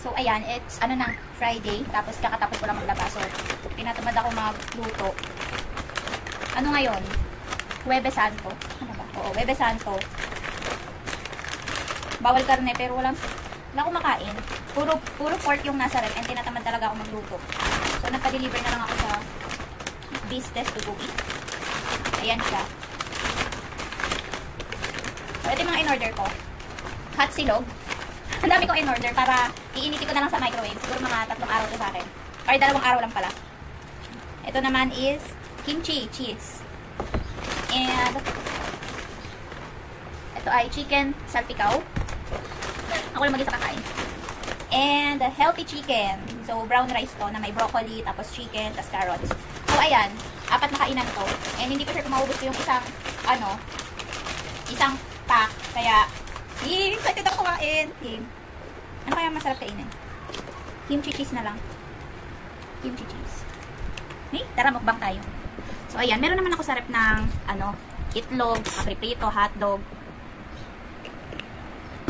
So, ayan, it's, ano na, Friday. Tapos, kakatapos ko lang maglaba. So, tinatamad ako magluto. Ano ngayon? Huwebes Santo. Ano ba? Oo, Huwebes Santo. Bawal karne, pero wala akong makain. Puro pork yung nasa ref. And tinatamad talaga ako magluto. So, nagpa-deliver na lang ako sa Business to Go Eat. Ayan siya. So, ito yung mga in-order ko. Hot silog. Ang dami ko in-order para iinitin ko na lang sa microwave. Siguro mga 3 araw to sa akin. Or 2 araw lang pala. Ito naman is kimchi cheese. And ito ay chicken salpikaw. Ako lang mag-isa kakain. And healthy chicken. So brown rice to na may broccoli, tapos chicken, tapos carrots. So ayan, 4 na kainan to. And hindi ko sure kung maubos ko yung isang pack. Kaya excited ako kumain. Ano kaya masarap kainin? Kimchi cheese na lang. Kimchi cheese. Okay, tara mukbang tayo. So, ayan. Meron naman ako sa rep ng, itlog, kaprito, hotdog.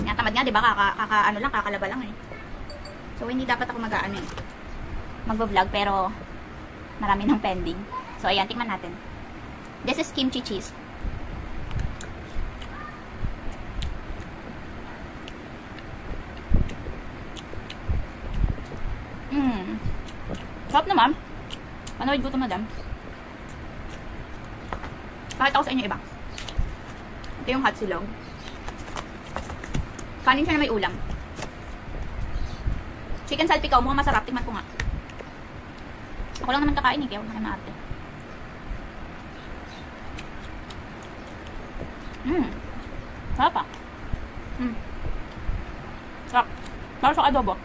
Yan, tamad nga, diba? Kakalaba lang eh. So, hindi dapat ako mag-vlog, pero marami nang pending. So, ayan. Tingnan natin. This is kimchi cheese. Sarap naman. Panawid gutom na dam. Kahit ako sa inyo iba. Ito yung hot silog. Kanin siya na may ulam. Chicken salpikaw. Mukhang masarap. Tingnan ko nga. Ako lang naman kakain eh. Kaya huwag na kayo maarte. Sarap ah. Sarap. Sarap sa adobo.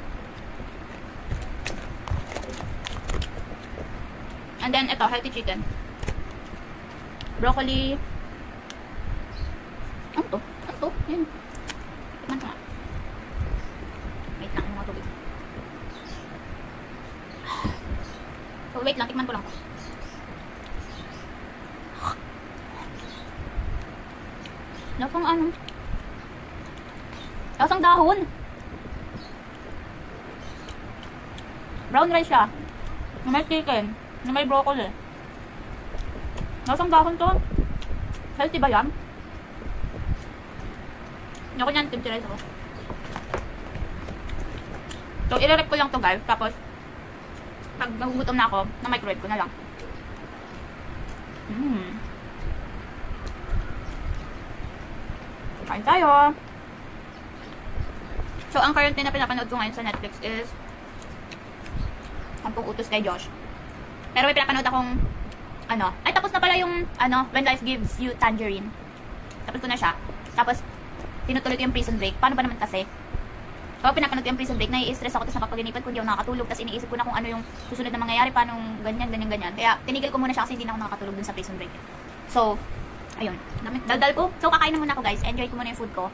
And then, ito, healthy chicken. Broccoli. Ano to? Ano to? Yan. Tikman ko nga. Wait lang, ano mga tubig. So, wait lang, tikman ko lang to. Lasang ano? Lasang dahon. Brown rice siya. May chicken. Na may broccoli. Nasang dahon to? Healthy ba yan? Ako nyan, kimchi rice ako. So, i-rep ko lang to guys. Tapos, pag nagugutom na ako, na-microwave ko na lang. Kain tayo! So, ang currently na pinapanood ko ngayon sa Netflix is 10 Utos kay Josh. Pero may pinapanood akong, ay tapos na pala yung, When Life Gives You Tangerine. Tapos ko na siya. Tapos, tinutuloy ko yung Prison Break. Paano ba naman kasi? Kapag pinapanood ko yung Prison Break, nai-stress ako, tapos napapaginipan ko, hindi ako nakakatulog, tapos iniisip ko na kung ano yung susunod na mangyayari, paano ganyan. Kaya, tinigil ko muna siya kasi hindi na ako nakakatulog dun sa Prison Break. So, ayun. Daldal ko. So, kakain na muna ako guys. Enjoy ko muna yung food ko.